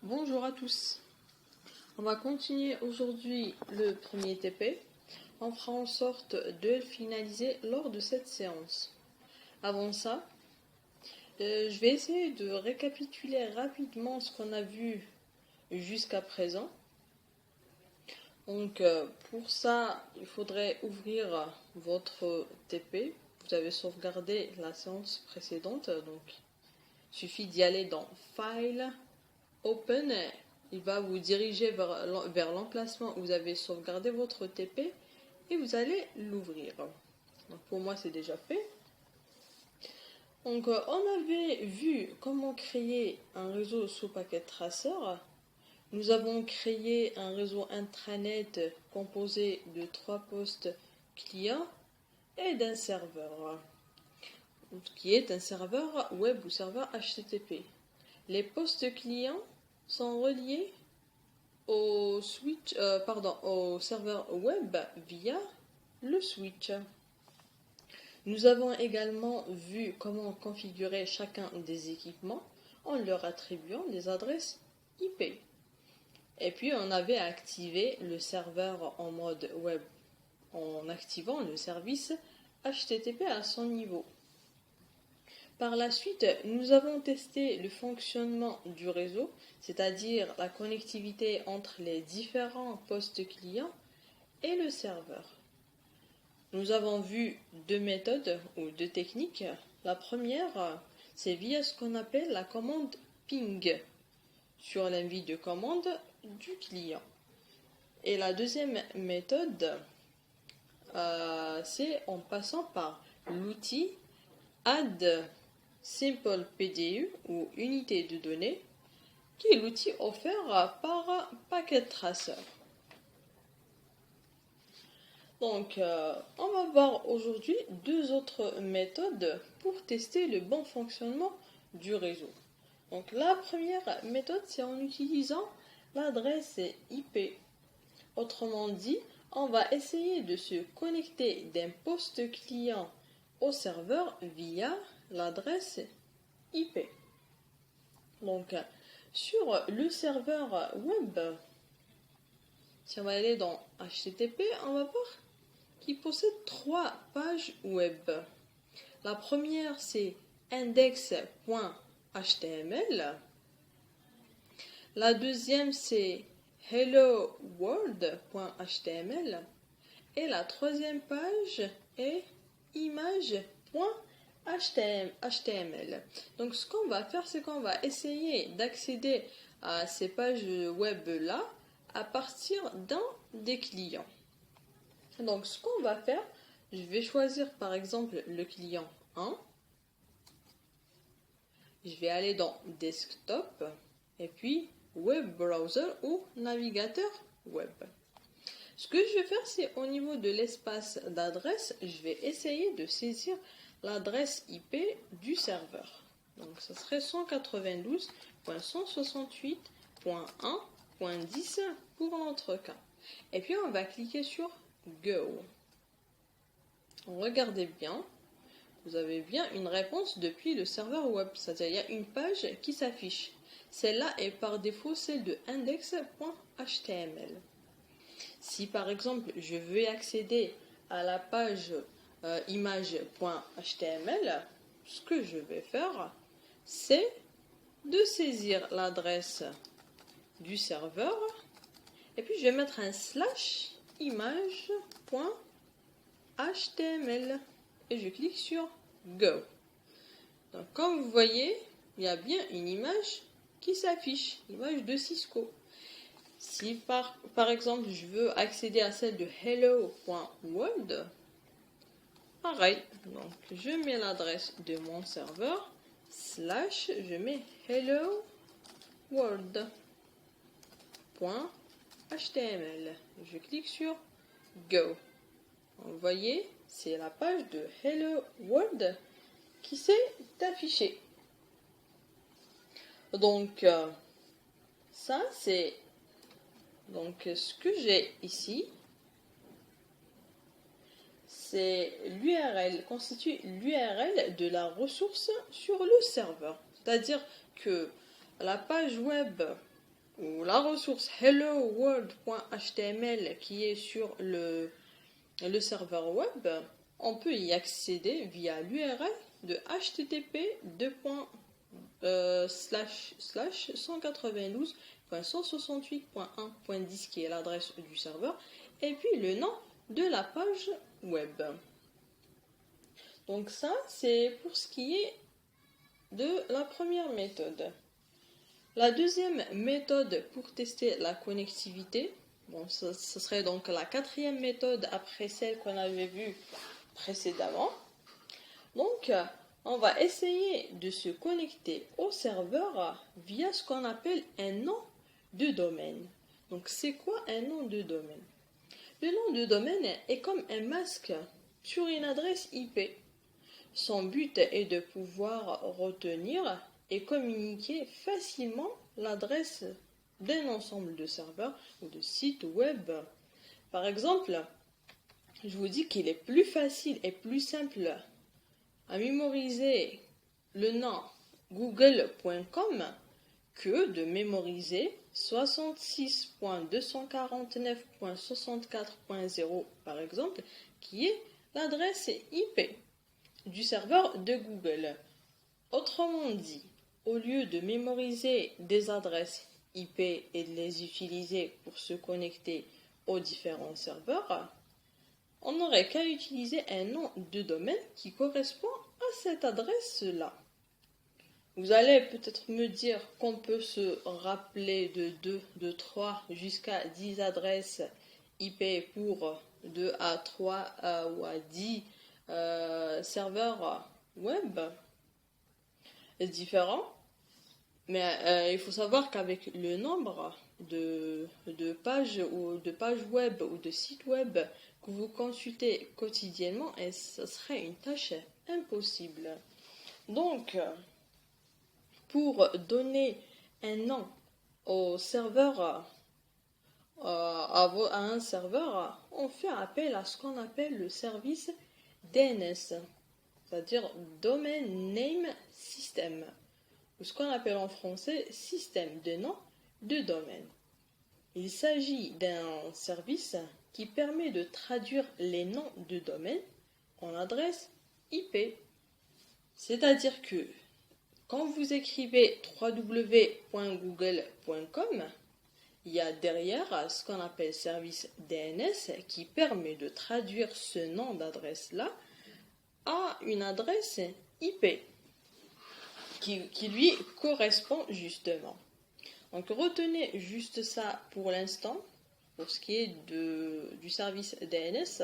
Bonjour à tous. On va continuer aujourd'hui le premier TP. On fera en sorte de le finaliser lors de cette séance. Avant ça, je vais essayer de récapituler rapidement ce qu'on a vu jusqu'à présent. Donc pour ça, il faudrait ouvrir votre TP. Vous avez sauvegardé la séance précédente, donc il suffit d'y aller dans File, Open. Il va vous diriger vers l'emplacement où vous avez sauvegardé votre TP et vous allez l'ouvrir. Donc pour moi, c'est déjà fait. Donc on avait vu comment créer un réseau sous packet tracer. Nous avons créé un réseau intranet composé de 3 postes clients et d'un serveur, qui est un serveur web ou serveur HTTP. Les postes clients sont reliés au serveur web via le switch. Nous avons également vu comment configurer chacun des équipements en leur attribuant des adresses IP. Et puis on avait activé le serveur en mode web en activant le service HTTP à son niveau. Par la suite, nous avons testé le fonctionnement du réseau, c'est-à-dire la connectivité entre les différents postes clients et le serveur. Nous avons vu deux méthodes ou deux techniques. La première, c'est via ce qu'on appelle la commande ping sur l'envie de commande du client. Et la deuxième méthode, c'est en passant par l'outil add Simple PDU ou unité de données, qui est l'outil offert par Packet Tracer. Donc, on va voir aujourd'hui deux autres méthodes pour tester le bon fonctionnement du réseau. Donc, la première méthode, c'est en utilisant l'adresse IP. Autrement dit, on va essayer de se connecter d'un poste client au serveur via l'adresse IP. Donc, sur le serveur web, si on va aller dans HTTP, on va voir qu'il possède 3 pages web. La première, c'est index.html. La deuxième, c'est helloworld.html. Et la troisième page est image.html. Donc ce qu'on va faire, c'est qu'on va essayer d'accéder à ces pages web là à partir d'un des clients. Donc ce qu'on va faire, je vais choisir par exemple le client 1. Je vais aller dans desktop et puis web browser ou navigateur web. Ce que je vais faire, c'est au niveau de l'espace d'adresse, je vais essayer de saisir l'adresse IP du serveur. Donc, ça serait 192.168.1.10 pour notre cas. Et puis, on va cliquer sur Go. Regardez bien, vous avez bien une réponse depuis le serveur web, c'est-à-dire il y a une page qui s'affiche. Celle-là est par défaut celle de index.html. Si par exemple je veux accéder à la page image.html, ce que je vais faire, c'est de saisir l'adresse du serveur et puis je vais mettre un slash image.html et je clique sur Go. Donc comme vous voyez, il y a bien une image qui s'affiche, image de Cisco. Si par exemple je veux accéder à celle de hello.world, pareil, donc je mets l'adresse de mon serveur, slash, je mets hello.world.html. Je clique sur Go. Vous voyez, c'est la page de Hello World qui s'est affichée. Donc, ça c'est... Donc, ce que j'ai ici, c'est l'URL, constitue l'URL de la ressource sur le serveur. C'est-à-dire que la page web ou la ressource helloworld.html qui est sur le serveur web, on peut y accéder via l'URL de http://192.168.1.10 qui est l'adresse du serveur, et puis le nom de la page web. Donc ça, c'est pour ce qui est de la première méthode. La deuxième méthode pour tester la connectivité, bon, ce serait donc la quatrième méthode après celle qu'on avait vue précédemment. Donc, on va essayer de se connecter au serveur via ce qu'on appelle un nom de domaine. Donc, c'est quoi un nom de domaine? Le nom de domaine est comme un masque sur une adresse IP. Son but est de pouvoir retenir et communiquer facilement l'adresse d'un ensemble de serveurs ou de sites web. Par exemple, je vous dis qu'il est plus facile et plus simple à mémoriser le nom google.com que de mémoriser 66.249.64.0 par exemple, qui est l'adresse IP du serveur de Google. Autrement dit, au lieu de mémoriser des adresses IP et de les utiliser pour se connecter aux différents serveurs, on n'aurait qu'à utiliser un nom de domaine qui correspond à cette adresse-là. Vous allez peut-être me dire qu'on peut se rappeler de 2, de 3 jusqu'à 10 adresses IP pour 2 à 3 ou à 10 serveurs web. C'est différent, mais il faut savoir qu'avec le nombre de pages ou de pages web ou de sites web que vous consultez quotidiennement, et ce serait une tâche impossible. Donc, pour donner un nom au serveur, à un serveur, on fait appel à ce qu'on appelle le service DNS, c'est-à-dire Domain Name System, ou ce qu'on appelle en français système de nom de domaine. Il s'agit d'un service qui permet de traduire les noms de domaine en adresse IP. C'est-à-dire que quand vous écrivez www.google.com, il y a derrière ce qu'on appelle service DNS qui permet de traduire ce nom d'adresse-là à une adresse IP qui lui correspond justement. Donc retenez juste ça pour l'instant. Pour ce qui est du service DNS,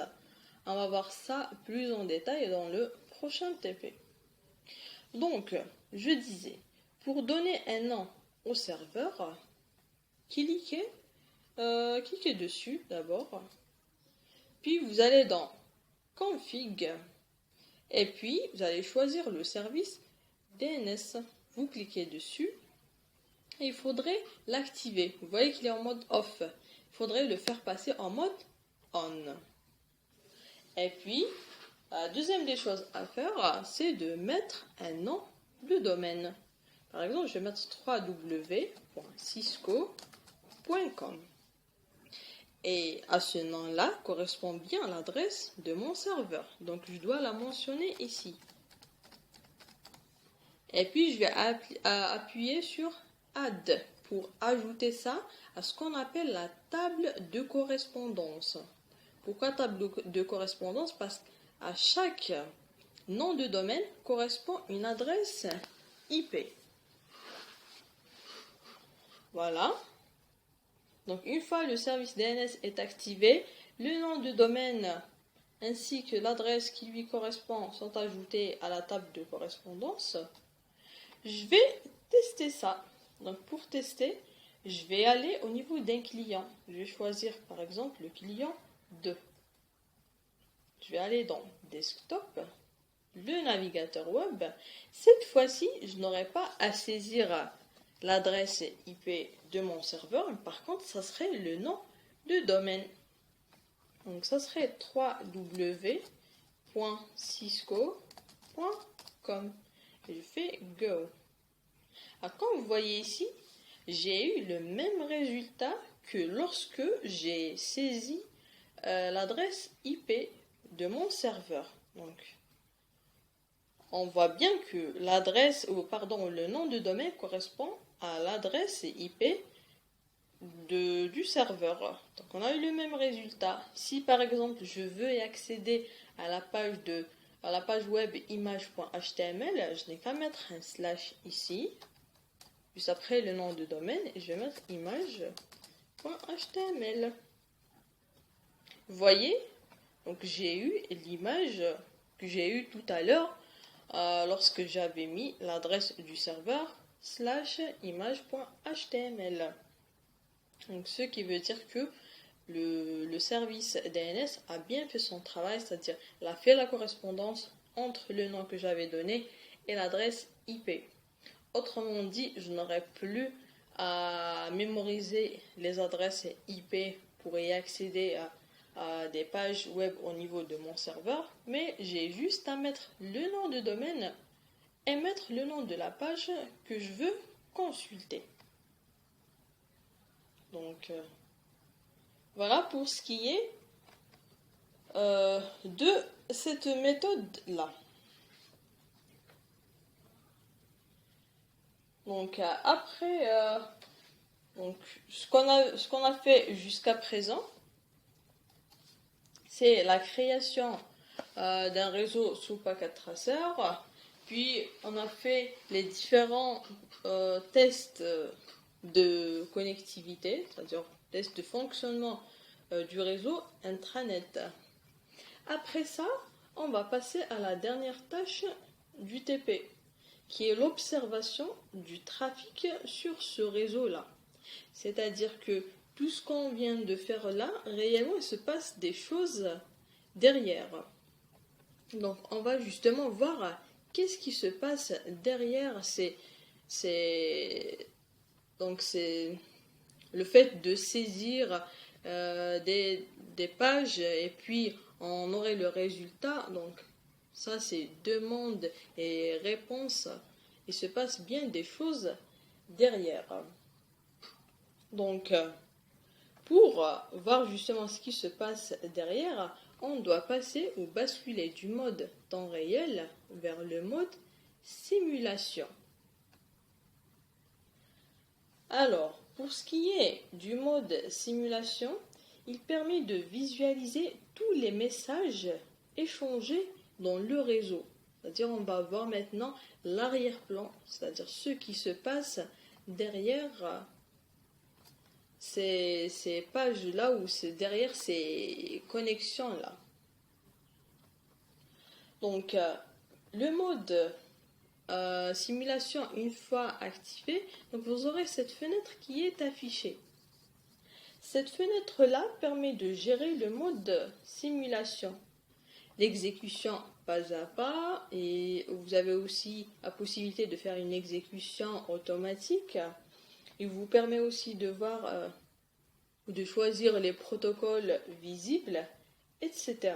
on va voir ça plus en détail dans le prochain TP. Donc, je disais, pour donner un nom au serveur, cliquez dessus d'abord, puis vous allez dans Config, et puis vous allez choisir le service DNS. Vous cliquez dessus, et il faudrait l'activer. Vous voyez qu'il est en mode off. Il faudrait le faire passer en mode on. Et puis, la deuxième des choses à faire, c'est de mettre un nom de domaine. Par exemple, je vais mettre www.cisco.com. Et à ce nom-là correspond bien l'adresse de mon serveur. Donc, je dois la mentionner ici. Et puis, je vais appuyer sur Add pour ajouter ça à ce qu'on appelle la table de correspondance. Pourquoi table de correspondance? Parce qu'à chaque nom de domaine correspond une adresse IP. Voilà. Donc une fois le service DNS est activé, le nom de domaine ainsi que l'adresse qui lui correspond sont ajoutés à la table de correspondance. Je vais tester ça. Donc pour tester, je vais aller au niveau d'un client. Je vais choisir par exemple le client 2. Je vais aller dans Desktop, le navigateur web. Cette fois-ci, je n'aurai pas à saisir l'adresse IP de mon serveur, mais par contre, ça serait le nom de domaine. Donc ça serait www.cisco.com. Et je fais Go. Alors, comme vous voyez ici, j'ai eu le même résultat que lorsque j'ai saisi l'adresse IP de mon serveur. Donc, on voit bien que le nom de domaine correspond à l'adresse IP du serveur. Donc, on a eu le même résultat. Si par exemple, je veux accéder à la page web image.html, je n'ai qu'à mettre un slash ici, juste après le nom de domaine, et je vais mettre image.html. Vous voyez? Donc j'ai eu l'image que j'ai eue tout à l'heure lorsque j'avais mis l'adresse du serveur /image.html. Donc ce qui veut dire que le service DNS a bien fait son travail, c'est-à-dire il a fait la correspondance entre le nom que j'avais donné et l'adresse IP. Autrement dit, je n'aurais plus à mémoriser les adresses IP pour y accéder à des pages web au niveau de mon serveur, mais j'ai juste à mettre le nom de domaine et mettre le nom de la page que je veux consulter. Donc voilà pour ce qui est de cette méthode-là. Donc après ce qu'on a fait jusqu'à présent, c'est la création d'un réseau sous packet tracer, puis on a fait les différents tests de connectivité, c'est-à-dire tests de fonctionnement du réseau intranet. Après ça, on va passer à la dernière tâche du TP, qui est l'observation du trafic sur ce réseau-là. C'est-à-dire que tout ce qu'on vient de faire là, réellement, il se passe des choses derrière. Donc, on va justement voir qu'est-ce qui se passe derrière donc c'est le fait de saisir des pages et puis on aurait le résultat. Donc, ça, c'est demande et réponse. Il se passe bien des choses derrière. Donc, pour voir justement ce qui se passe derrière, on doit passer ou basculer du mode temps réel vers le mode simulation. Alors, pour ce qui est du mode simulation, il permet de visualiser tous les messages échangés dans le réseau. C'est-à-dire, on va voir maintenant l'arrière-plan, c'est-à-dire ce qui se passe derrière ces pages-là ou derrière ces connexions-là. Donc, le mode simulation, une fois activé, donc vous aurez cette fenêtre qui est affichée. Cette fenêtre-là permet de gérer le mode simulation, l'exécution pas à pas, et vous avez aussi la possibilité de faire une exécution automatique. Il vous permet aussi de voir ou de choisir les protocoles visibles, etc.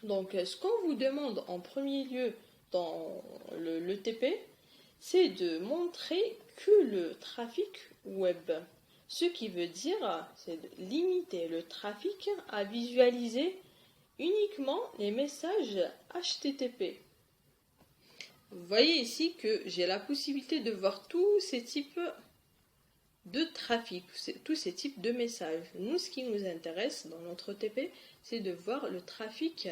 Donc, ce qu'on vous demande en premier lieu dans le TP, c'est de montrer que le trafic web. Ce qui veut dire, c'est de limiter le trafic à visualiser uniquement les messages HTTP. Vous voyez ici que j'ai la possibilité de voir tous ces types de trafic, tous ces types de messages. Nous, ce qui nous intéresse dans notre TP, c'est de voir le trafic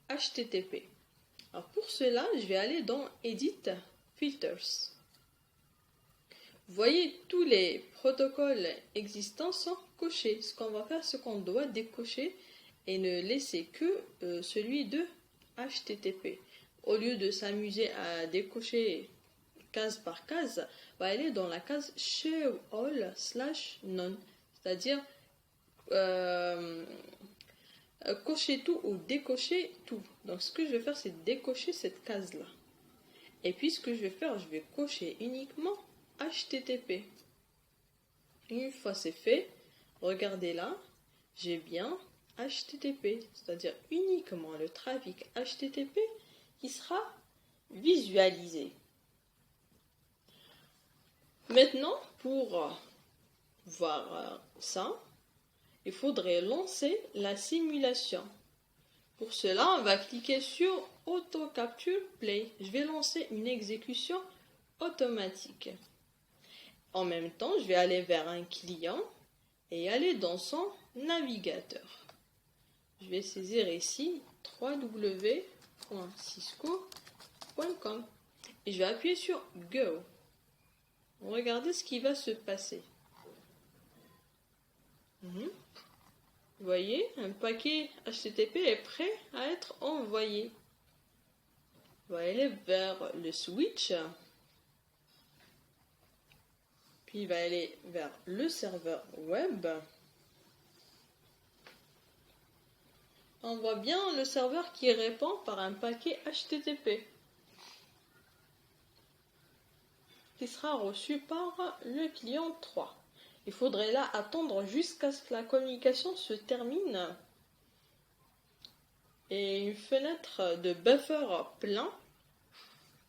HTTP. Alors pour cela, je vais aller dans Edit Filters. Vous voyez, tous les protocoles existants sont cochés. Ce qu'on va faire, c'est qu'on doit décocher et ne laisser que celui de HTTP. Au lieu de s'amuser à décocher case par case, on va aller dans la case Show All /None, c'est-à-dire cocher tout ou décocher tout. Donc ce que je vais faire, c'est décocher cette case-là. Et puis ce que je vais faire, je vais cocher uniquement HTTP. Une fois c'est fait, regardez là, j'ai bien HTTP, c'est-à-dire uniquement le trafic HTTP qui sera visualisé. Maintenant, pour voir ça, il faudrait lancer la simulation. Pour cela, on va cliquer sur Auto Capture Play. Je vais lancer une exécution automatique. En même temps, je vais aller vers un client et aller dans son navigateur. Je vais saisir ici www.cisco.com et je vais appuyer sur Go. Regardez ce qui va se passer. Vous voyez, un paquet HTTP est prêt à être envoyé. On va aller vers le switch. Puis il va aller vers le serveur web. On voit bien le serveur qui répond par un paquet HTTP qui sera reçu par le client 3. Il faudrait là attendre jusqu'à ce que la communication se termine et une fenêtre de buffer plein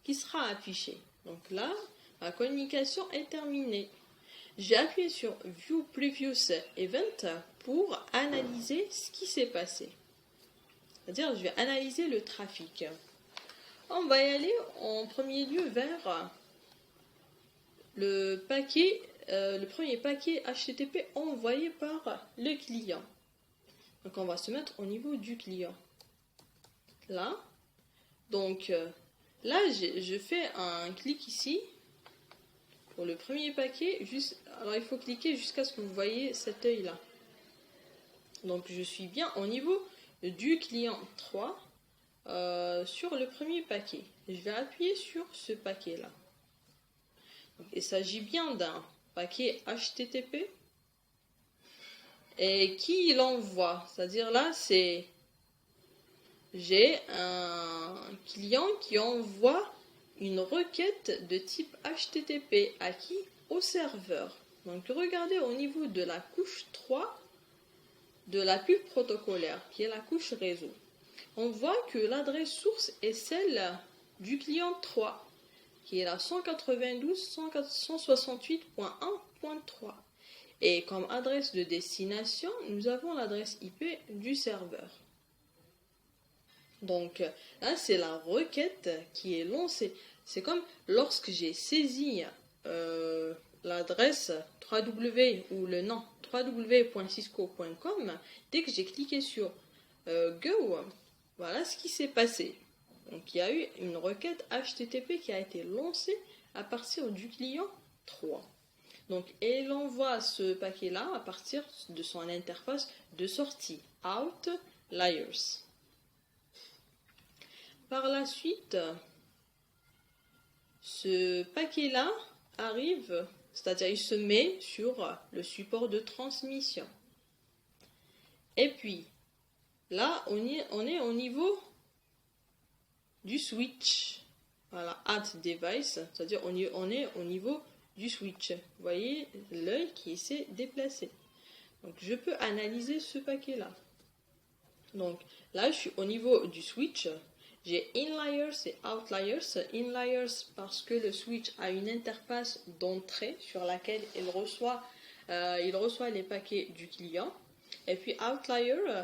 qui sera affichée. Donc là, la communication est terminée. J'ai appuyé sur View Previous Event pour analyser ce qui s'est passé. C'est-à-dire, je vais analyser le trafic. On va y aller en premier lieu vers le premier paquet HTTP envoyé par le client. Donc, on va se mettre au niveau du client. Là. Donc, là, je fais un clic ici. Pour le premier paquet, alors il faut cliquer jusqu'à ce que vous voyez cet œil-là. Donc, je suis bien au niveau du client 3 sur le premier paquet. Je vais appuyer sur ce paquet-là. Il s'agit bien d'un paquet HTTP. Et qui l'envoie? C'est-à-dire là, j'ai un client qui envoie une requête de type HTTP à qui? Au serveur. Donc regardez au niveau de la couche 3 de la pub protocolaire, qui est la couche réseau. On voit que l'adresse source est celle du client 3, qui est la 192.168.1.3. Et comme adresse de destination, nous avons l'adresse IP du serveur. Donc là, c'est la requête qui est lancée. C'est comme lorsque j'ai saisi l'adresse www ou le nom www.cisco.com, dès que j'ai cliqué sur Go, voilà ce qui s'est passé. Donc il y a eu une requête HTTP qui a été lancée à partir du client 3. Donc elle envoie ce paquet-là à partir de son interface de sortie Outliers. Par la suite, ce paquet-là arrive, c'est-à-dire il se met sur le support de transmission. Et puis, là, on est au niveau du switch. Voilà, at device, c'est-à-dire on est au niveau du switch. Vous voyez l'œil qui s'est déplacé. Donc, je peux analyser ce paquet-là. Donc, là, je suis au niveau du switch. J'ai inliers et outliers. Inliers parce que le switch a une interface d'entrée sur laquelle il reçoit les paquets du client. Et puis outliers,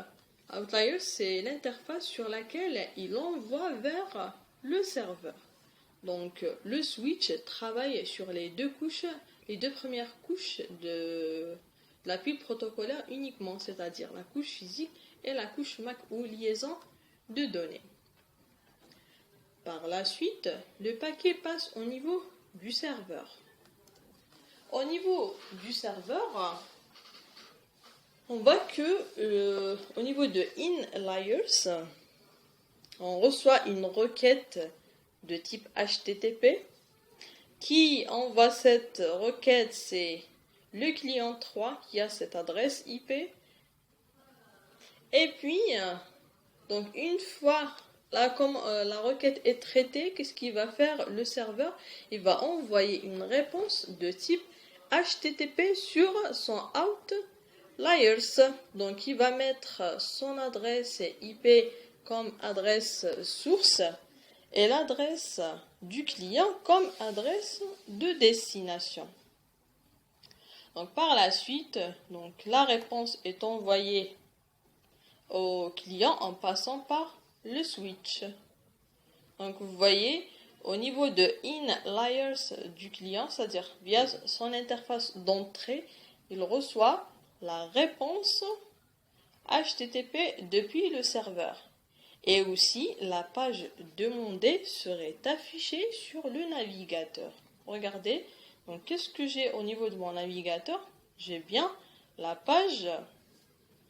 c'est l'interface sur laquelle il envoie vers le serveur. Donc le switch travaille sur les deux premières couches de la pile protocolaire uniquement, c'est-à-dire la couche physique et la couche MAC ou liaison de données. Par la suite, le paquet passe au niveau du serveur. Au niveau du serveur, on voit que au niveau de inliers, on reçoit une requête de type HTTP. Qui envoie cette requête, c'est le client 3 qui a cette adresse IP. Et puis, donc une fois la requête est traitée, qu'est-ce qu'il va faire le serveur? Il va envoyer une réponse de type HTTP sur son outliers. Donc il va mettre son adresse IP comme adresse source et l'adresse du client comme adresse de destination. Donc par la suite, donc la réponse est envoyée au client en passant par le switch. Donc vous voyez, au niveau de in-layers du client, c'est-à-dire via son interface d'entrée, il reçoit la réponse HTTP depuis le serveur. Et aussi, la page demandée serait affichée sur le navigateur. Regardez, donc qu'est-ce que j'ai au niveau de mon navigateur? J'ai bien la page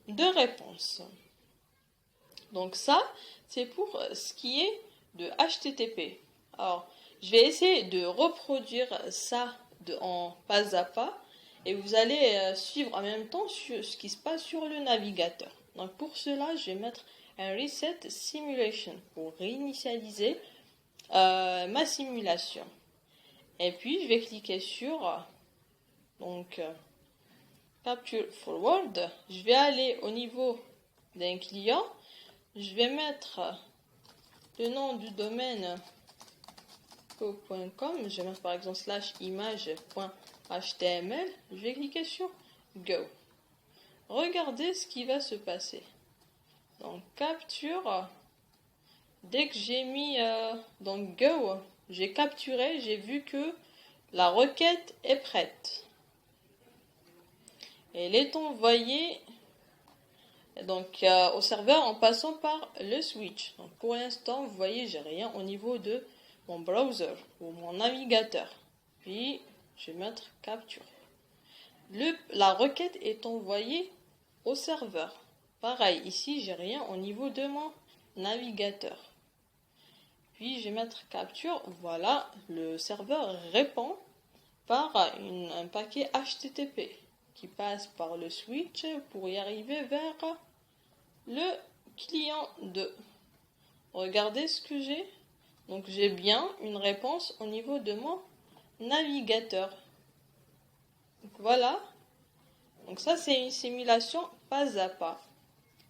de réponse. Donc ça, c'est pour ce qui est de HTTP. Alors, je vais essayer de reproduire ça en pas à pas et vous allez suivre en même temps ce qui se passe sur le navigateur. Donc pour cela, je vais mettre un Reset Simulation pour réinitialiser ma simulation. Et puis, je vais cliquer sur Capture Forward. Je vais aller au niveau d'un client. Je vais mettre le nom du domaine go.com. Je vais mettre par exemple /image.html. Je vais cliquer sur Go. Regardez ce qui va se passer. Donc capture. Dès que j'ai mis donc Go, j'ai capturé, j'ai vu que la requête est prête. Elle est envoyée donc au serveur en passant par le switch. Donc pour l'instant, vous voyez, j'ai rien au niveau de mon browser ou mon navigateur. Puis je vais mettre capture. La requête est envoyée au serveur. Pareil, ici, j'ai rien au niveau de mon navigateur. Puis je vais mettre capture. Voilà, le serveur répond par un paquet HTTP qui passe par le switch pour y arriver vers le client 2. Regardez ce que j'ai. Donc j'ai bien une réponse au niveau de mon navigateur. Donc voilà. Donc ça c'est une simulation pas à pas.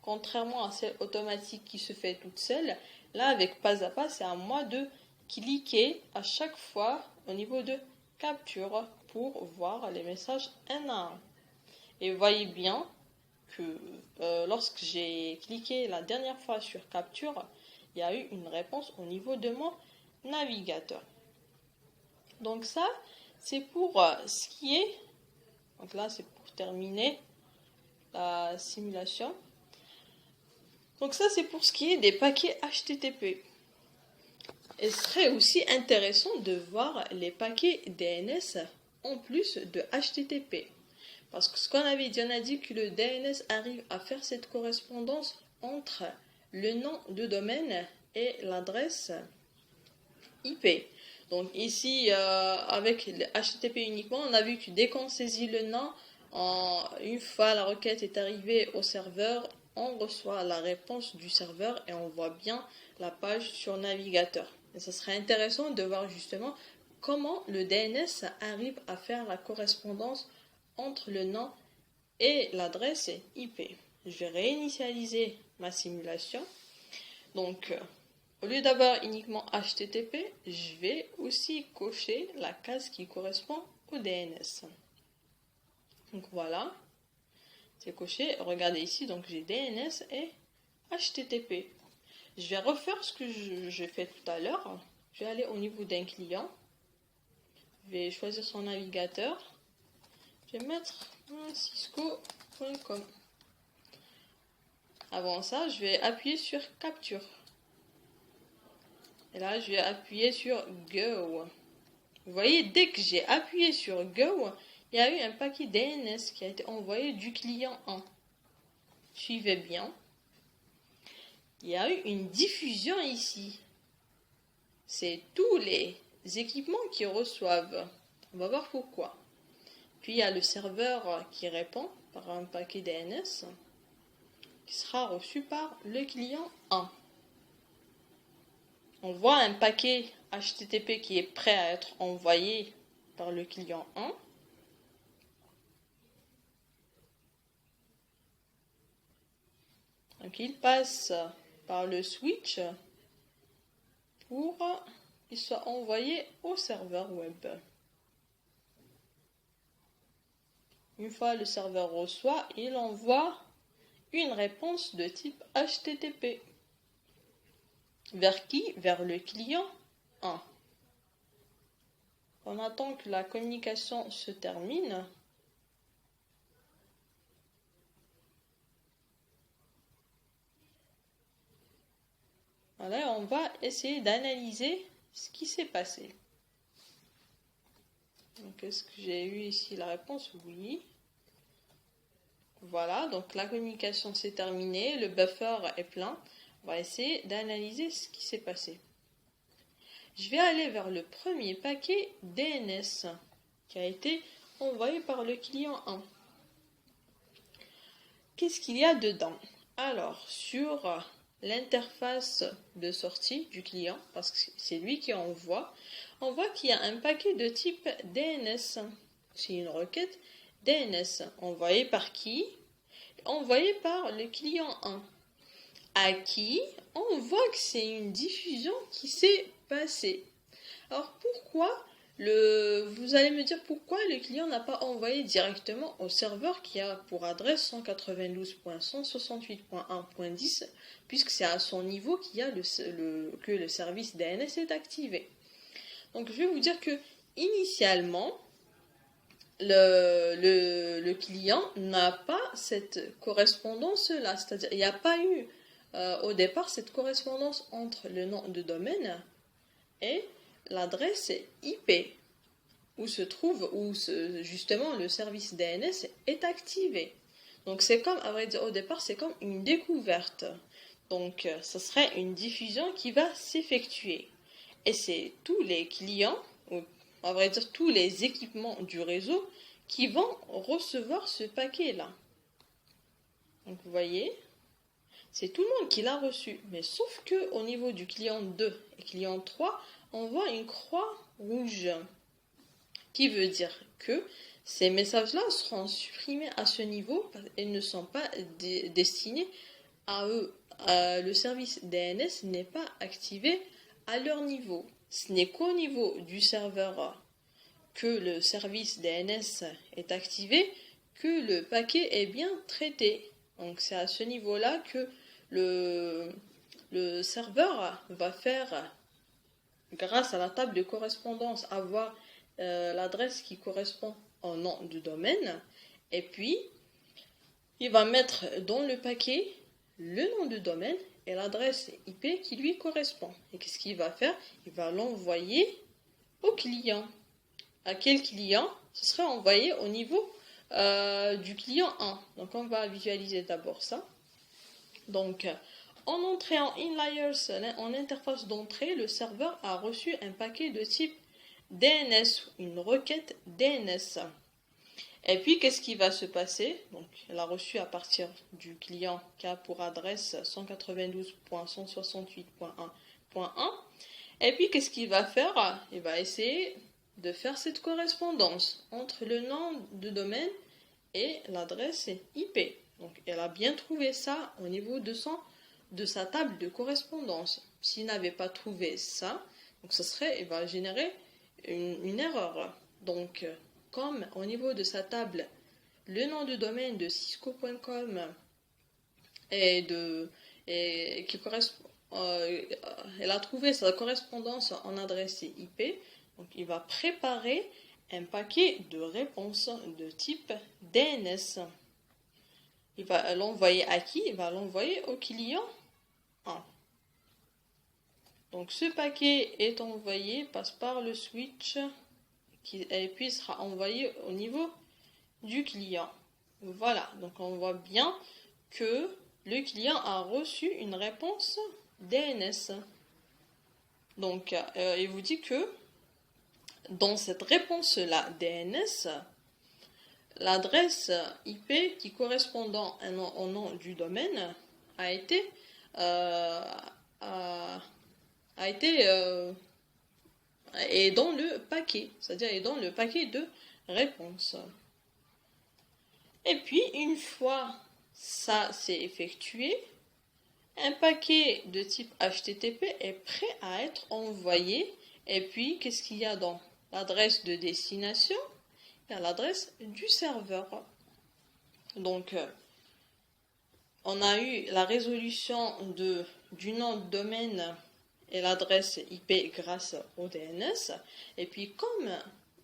Contrairement à celle automatique qui se fait toute seule, là avec pas à pas, c'est à moi de cliquer à chaque fois au niveau de capture pour voir les messages un à un. Et vous voyez bien que lorsque j'ai cliqué la dernière fois sur capture, il y a eu une réponse au niveau de mon navigateur. Donc ça, c'est pour ce qui est... Donc là, c'est pour terminer la simulation. Donc ça, c'est pour ce qui est des paquets HTTP. Il serait aussi intéressant de voir les paquets DNS en plus de HTTP. Parce que ce qu'on avait dit, on a dit que le DNS arrive à faire cette correspondance entre le nom de domaine et l'adresse IP. Donc ici, avec le HTTP uniquement, on a vu que dès qu'on saisit le nom, une fois la requête est arrivée au serveur, on reçoit la réponse du serveur et on voit bien la page sur navigateur. Et ça serait intéressant de voir justement comment le DNS arrive à faire la correspondance entre le nom et l'adresse IP. Je vais réinitialiser ma simulation. Donc, au lieu d'avoir uniquement HTTP, je vais aussi cocher la case qui correspond au DNS. Donc voilà, c'est coché. Regardez ici, donc j'ai DNS et HTTP. Je vais refaire ce que j'ai fait tout à l'heure. Je vais aller au niveau d'un client. Je vais choisir son navigateur. Je vais mettre cisco.com. Avant ça, je vais appuyer sur capture. Et là, je vais appuyer sur Go. Vous voyez, dès que j'ai appuyé sur Go, il y a eu un paquet DNS qui a été envoyé du client 1. Suivez bien. Il y a eu une diffusion ici. C'est tous les équipements qui reçoivent. On va voir pourquoi. Puis il y a le serveur qui répond par un paquet DNS qui sera reçu par le client 1. On voit un paquet HTTP qui est prêt à être envoyé par le client 1. Donc il passe par le switch pour qu'il soit envoyé au serveur web. Une fois le serveur reçoit, il envoie une réponse de type HTTP. Vers qui? Vers le client 1. On attend que la communication se termine. Voilà, on va essayer d'analyser ce qui s'est passé. Donc, est-ce que j'ai eu ici la réponse? Oui. Voilà, donc la communication s'est terminée, le buffer est plein. On va essayer d'analyser ce qui s'est passé. Je vais aller vers le premier paquet DNS qui a été envoyé par le client 1. Qu'est-ce qu'il y a dedans? Alors, sur l'interface de sortie du client, parce que c'est lui qui envoie, on voit qu'il y a un paquet de type DNS. C'est une requête DNS. Envoyée par qui? Envoyée par le client 1. À qui? On voit que c'est une diffusion qui s'est passée. Alors pourquoi vous allez me dire pourquoi le client n'a pas envoyé directement au serveur qui a pour adresse 192.168.1.10 puisque c'est à son niveau qu'il y a que le service DNS est activé. Donc je vais vous dire que initialement le client n'a pas cette correspondance-là, c'est-à-dire il n'y a pas eu au départ cette correspondance entre le nom de domaine et l'adresse IP où justement le service DNS est activé. Donc c'est comme, à vrai dire, au départ c'est comme une découverte. Donc ce serait une diffusion qui va s'effectuer. Et c'est tous les clients, ou à vrai dire tous les équipements du réseau qui vont recevoir ce paquet-là. Donc vous voyez, c'est tout le monde qui l'a reçu. Mais sauf que au niveau du client 2 et client 3, on voit une croix rouge. Qui veut dire que ces messages-là seront supprimés à ce niveau et ne sont pas destinés à eux. Le service DNS n'est pas activé à leur niveau. Ce n'est qu'au niveau du serveur que le service DNS est activé que le paquet est bien traité. Donc c'est à ce niveau-là que le serveur va faire, grâce à la table de correspondance, avoir l'adresse qui correspond au nom du domaine. Et puis, il va mettre dans le paquet le nom du domaine et l'adresse IP qui lui correspond. Et qu'est-ce qu'il va faire? Il va l'envoyer au client. À quel client? Ce sera envoyé au niveau du client 1. Donc on va visualiser d'abord ça. Donc en entrée en inlayers, en interface d'entrée, le serveur a reçu un paquet de type DNS, une requête DNS. Et puis qu'est-ce qui va se passer? Donc elle a reçu à partir du client qui a pour adresse 192.168.1.1. Et puis qu'est-ce qu'il va faire? Il va essayer de faire cette correspondance entre le nom de domaine et l'adresse IP. Donc elle a bien trouvé ça au niveau de sa table de correspondance. S'il n'avait pas trouvé ça, donc il va générer une erreur. Donc comme au niveau de sa table, le nom de domaine de cisco.com elle a trouvé sa correspondance en adresse IP. Donc il va préparer un paquet de réponses de type DNS. Il va l'envoyer à qui? Il va l'envoyer au client 1. Donc ce paquet est envoyé, passe par le switch et puis sera envoyé au niveau du client. Voilà, donc on voit bien que le client a reçu une réponse DNS. Donc il vous dit que dans cette réponse-là DNS, l'adresse IP qui correspondant au nom du domaine est dans le paquet, c'est-à-dire est dans le paquet de réponse. Et puis, une fois ça s'est effectué, un paquet de type HTTP est prêt à être envoyé. Et puis, qu'est-ce qu'il y a dans l'adresse de destination? et à l'adresse du serveur. Donc, on a eu la résolution du nom de domaine et l'adresse IP grâce au DNS. Et puis, comme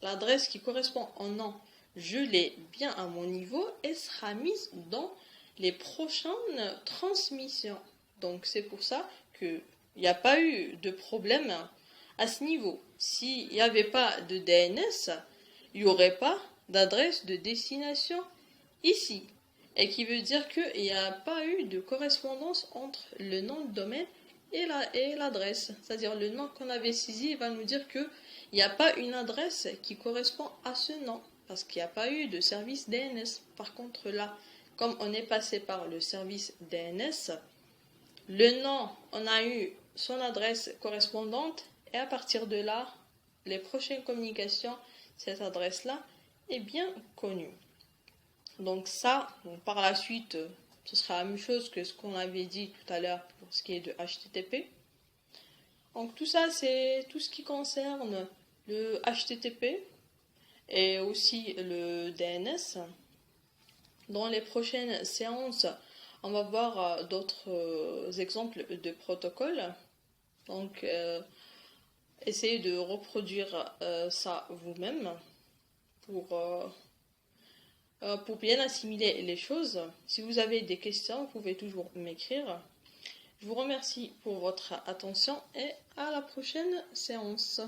l'adresse qui correspond au nom, je l'ai bien à mon niveau, elle sera mise dans les prochaines transmissions. Donc, c'est pour ça qu'il n'y a pas eu de problème à ce niveau. S'il n'y avait pas de DNS, il n'y aurait pas d'adresse de destination ici. Et qui veut dire qu'il n'y a pas eu de correspondance entre le nom de domaine et l'adresse. C'est-à-dire le nom qu'on avait saisi, il va nous dire qu'il n'y a pas une adresse qui correspond à ce nom, parce qu'il n'y a pas eu de service DNS. Par contre là, comme on est passé par le service DNS, le nom, on a eu son adresse correspondante, et à partir de là, les prochaines communications, cette adresse-là est bien connue. Donc ça, par la suite, ce sera la même chose que ce qu'on avait dit tout à l'heure pour ce qui est de HTTP. Donc tout ça, c'est tout ce qui concerne le HTTP et aussi le DNS. Dans les prochaines séances, on va voir d'autres exemples de protocoles. Donc, essayez de reproduire ça vous-même pour bien assimiler les choses. Si vous avez des questions, vous pouvez toujours m'écrire. Je vous remercie pour votre attention et à la prochaine séance.